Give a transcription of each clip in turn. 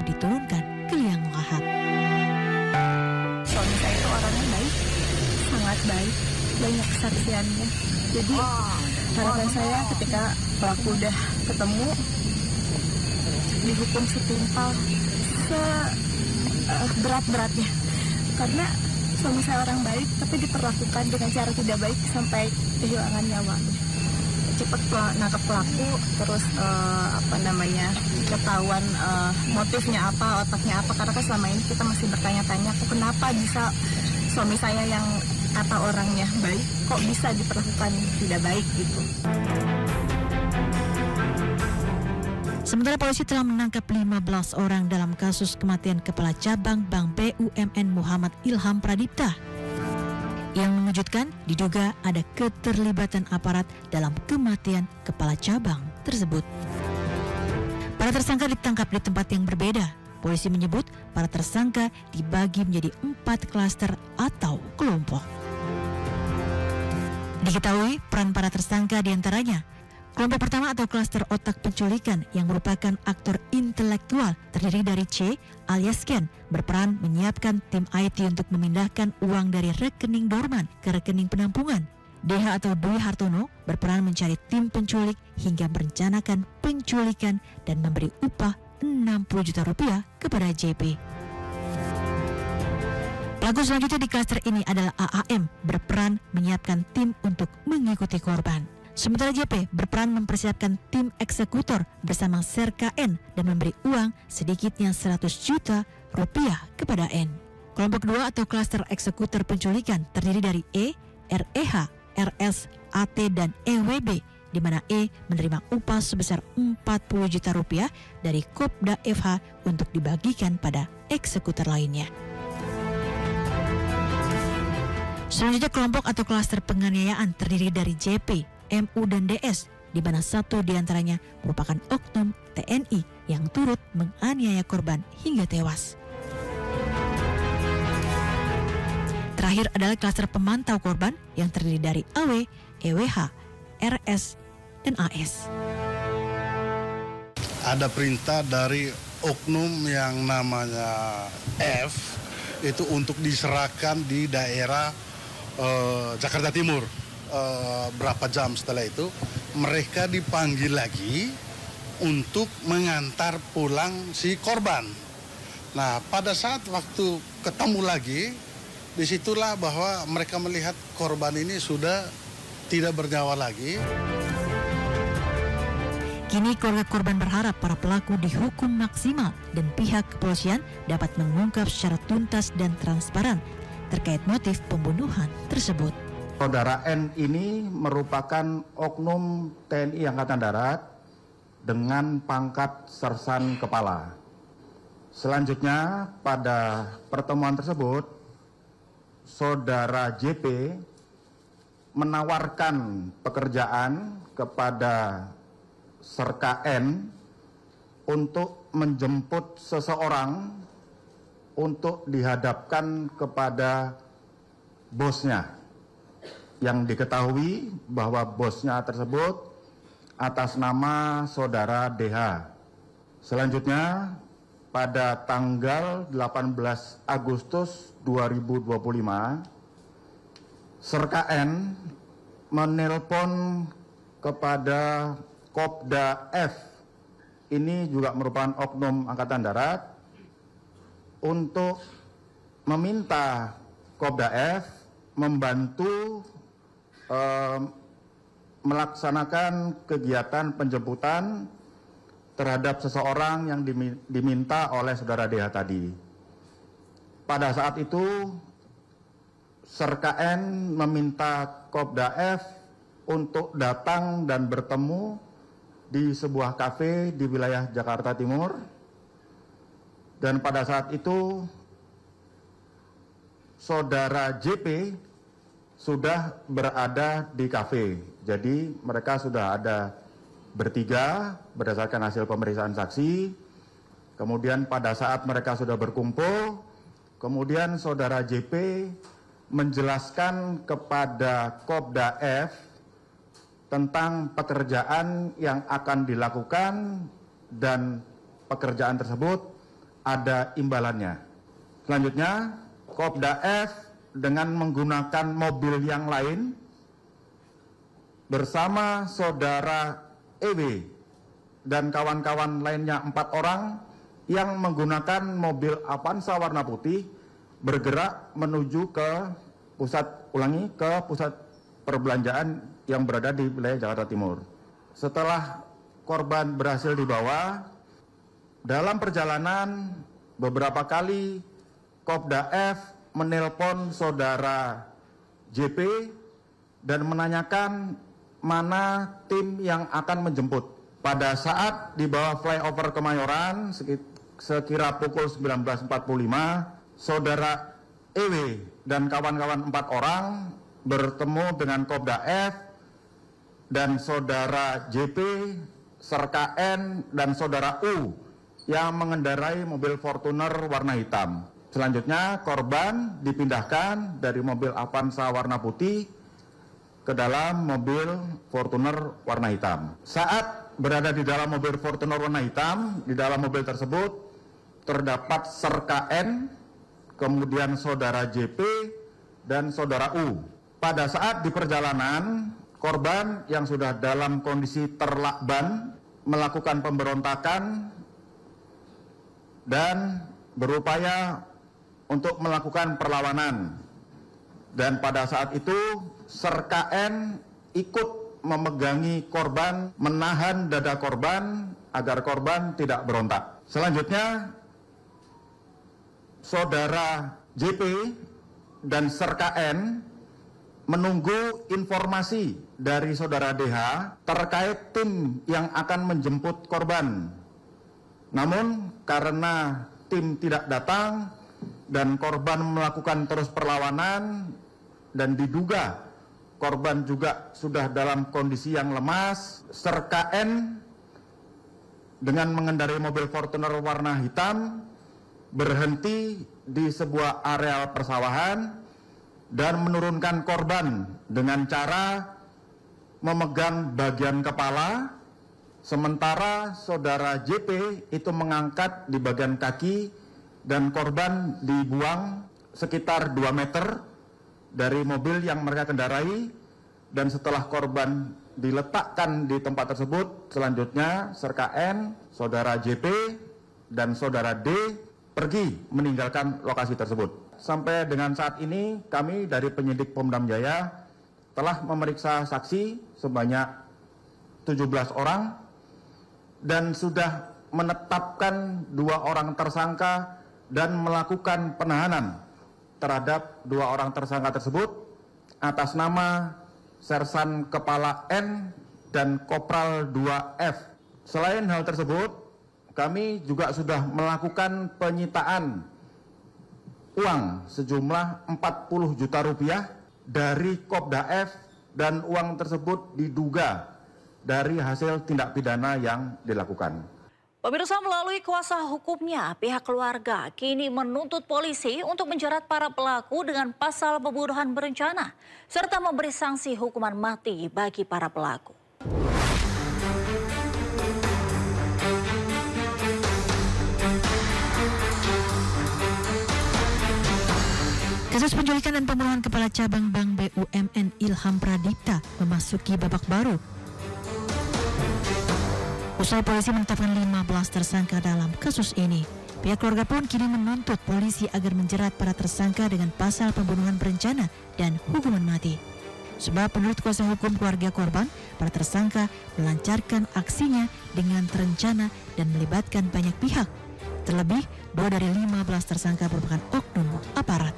diturunkan ke liang lahat. Suami saya itu orangnya baik, sangat baik, banyak kesaksiannya. Jadi harapan saya ketika pelaku udah ketemu, dihukum setimpal seberat-beratnya. Karena suami saya orang baik, tapi diperlakukan dengan cara tidak baik sampai kehilangan nyawanya. Cepat nangkap pelaku, terus ketahuan motifnya apa, otaknya apa. Karena kan selama ini kita masih bertanya-tanya, kenapa bisa suami saya yang kata orangnya baik, kok bisa diperlakukan tidak baik gitu. Sementara polisi telah menangkap 15 orang dalam kasus kematian Kepala Cabang Bank BUMN Muhammad Ilham Pradipta. Yang mengejutkan, diduga ada keterlibatan aparat dalam kematian Kepala Cabang tersebut. Para tersangka ditangkap di tempat yang berbeda. Polisi menyebut para tersangka dibagi menjadi 4 klaster atau kelompok. Diketahui peran para tersangka diantaranya kelompok pertama atau klaster otak penculikan yang merupakan aktor intelektual terdiri dari C alias Ken berperan menyiapkan tim IT untuk memindahkan uang dari rekening dorman ke rekening penampungan. DH atau Dwi Hartono berperan mencari tim penculik hingga merencanakan penculikan dan memberi upah 60 juta rupiah kepada JP. Pelaku selanjutnya di klaster ini adalah AAM berperan menyiapkan tim untuk mengikuti korban. Sementara JP berperan mempersiapkan tim eksekutor bersama Serka N dan memberi uang sedikitnya 100 juta rupiah kepada N. Kelompok kedua atau klaster eksekutor penculikan terdiri dari E, REH, RS, AT, dan EWB, di mana E menerima upah sebesar 40 juta rupiah dari Kopda FH untuk dibagikan pada eksekutor lainnya. Selanjutnya kelompok atau klaster penganiayaan terdiri dari JP, MU dan DS, di mana satu diantaranya merupakan oknum TNI yang turut menganiaya korban hingga tewas. Terakhir adalah klaster pemantau korban yang terdiri dari AW, EWH, RS, dan AS. Ada perintah dari oknum yang namanya F itu untuk diserahkan di daerah Jakarta Timur. Berapa jam setelah itu mereka dipanggil lagi untuk mengantar pulang si korban. Nah, pada saat waktu ketemu lagi, disitulah bahwa mereka melihat korban ini sudah tidak bernyawa lagi. Kini keluarga korban berharap para pelaku dihukum maksimal dan pihak kepolisian dapat mengungkap secara tuntas dan transparan terkait motif pembunuhan tersebut. Saudara N ini merupakan oknum TNI Angkatan Darat dengan pangkat sersan kepala. Selanjutnya pada pertemuan tersebut, Saudara JP menawarkan pekerjaan kepada Serka N untuk menjemput seseorang untuk dihadapkan kepada bosnya. Yang diketahui bahwa bosnya tersebut atas nama Saudara DH. Selanjutnya pada tanggal 18 Agustus 2025, Serka N menelpon kepada Kopda F, ini juga merupakan oknum Angkatan Darat, untuk meminta Kopda F membantu melaksanakan kegiatan penjemputan terhadap seseorang yang diminta oleh Saudara DH tadi. Pada saat itu, Serka N meminta Kopda F untuk datang dan bertemu di sebuah kafe di wilayah Jakarta Timur. Dan pada saat itu, Saudara JP sudah berada di kafe. Jadi mereka sudah ada bertiga berdasarkan hasil pemeriksaan saksi. Kemudian pada saat mereka sudah berkumpul, kemudian Saudara JP menjelaskan kepada Kopda F tentang pekerjaan yang akan dilakukan, dan pekerjaan tersebut ada imbalannya. Selanjutnya, Kopda F dengan menggunakan mobil yang lain bersama saudara EW dan kawan-kawan lainnya 4 orang yang menggunakan mobil Avanza warna putih bergerak menuju ke pusat perbelanjaan yang berada di wilayah Jakarta Timur. Setelah korban berhasil dibawa, dalam perjalanan beberapa kali Kopda F menelpon saudara JP dan menanyakan mana tim yang akan menjemput. Pada saat di bawah flyover Kemayoran sekira pukul 19.45, saudara EW dan kawan-kawan 4 orang bertemu dengan Kopda F dan saudara JP, serka N dan saudara U yang mengendarai mobil Fortuner warna hitam. Selanjutnya korban dipindahkan dari mobil Avanza warna putih ke dalam mobil Fortuner warna hitam. Saat berada di dalam mobil Fortuner warna hitam, di dalam mobil tersebut terdapat serka N, kemudian saudara JP dan saudara U. Pada saat di perjalanan, korban yang sudah dalam kondisi terlakban melakukan pemberontakan dan berupaya untuk melakukan perlawanan. Dan pada saat itu serka N ikut memegangi korban, menahan dada korban agar korban tidak berontak. Selanjutnya, saudara JP dan serka N menunggu informasi dari saudara DH terkait tim yang akan menjemput korban. Namun karena tim tidak datang dan korban melakukan terus perlawanan dan diduga korban juga sudah dalam kondisi yang lemas, serka N dengan mengendarai mobil Fortuner warna hitam berhenti di sebuah areal persawahan dan menurunkan korban dengan cara memegang bagian kepala, sementara saudara JP itu mengangkat di bagian kaki dan korban dibuang sekitar 2 meter dari mobil yang mereka kendarai. Dan setelah korban diletakkan di tempat tersebut, selanjutnya serka N, saudara JP dan saudara D pergi meninggalkan lokasi tersebut. Sampai dengan saat ini kami dari penyidik Polda Jaya telah memeriksa saksi sebanyak 17 orang dan sudah menetapkan 2 orang tersangka dan melakukan penahanan terhadap 2 orang tersangka tersebut atas nama Sersan Kepala N dan Kopral 2F. Selain hal tersebut, kami juga sudah melakukan penyitaan uang sejumlah 40 juta rupiah dari Kopda F dan uang tersebut diduga dari hasil tindak pidana yang dilakukan. Pemirsa, melalui kuasa hukumnya, pihak keluarga kini menuntut polisi untuk menjerat para pelaku dengan pasal pembunuhan berencana serta memberi sanksi hukuman mati bagi para pelaku. Kasus penculikan dan pembunuhan Kepala Cabang Bank BUMN Ilham Pradipta memasuki babak baru. Usai polisi menetapkan 15 tersangka dalam kasus ini, pihak keluarga pun kini menuntut polisi agar menjerat para tersangka dengan pasal pembunuhan berencana dan hukuman mati. Sebab menurut kuasa hukum keluarga korban, para tersangka melancarkan aksinya dengan terencana dan melibatkan banyak pihak. Terlebih, 2 dari 15 tersangka merupakan oknum aparat.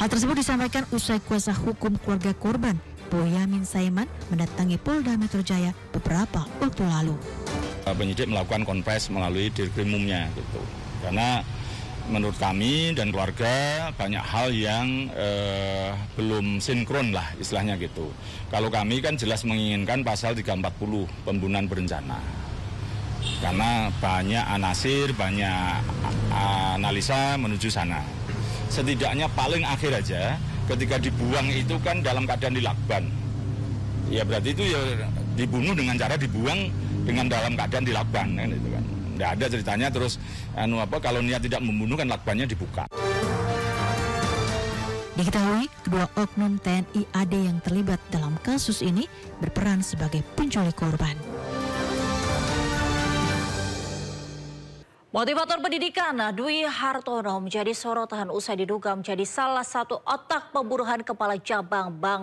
Hal tersebut disampaikan usai kuasa hukum keluarga korban, Boyamin Saiman, mendatangi Polda Metro Jaya beberapa waktu lalu. Penyidik melakukan konfes melalui Dirkrimumnya gitu. Karena menurut kami dan keluarga banyak hal yang belum sinkron lah istilahnya gitu. Kalau kami kan jelas menginginkan pasal 340 pembunuhan berencana. Karena banyak anasir, banyak analisa menuju sana. Setidaknya paling akhir aja ketika dibuang itu kan dalam keadaan dilakban. Ya berarti itu ya dibunuh dengan cara dibuang dengan dalam keadaan dilakban kan itu kan. Nggak ada ceritanya terus kalau niat tidak membunuh kan lakbannya dibuka. Diketahui kedua oknum TNI AD yang terlibat dalam kasus ini berperan sebagai penculik korban. Motivator pendidikan Dwi Hartono menjadi sorotan usai diduga menjadi salah satu otak pembunuhan kepala cabang Bank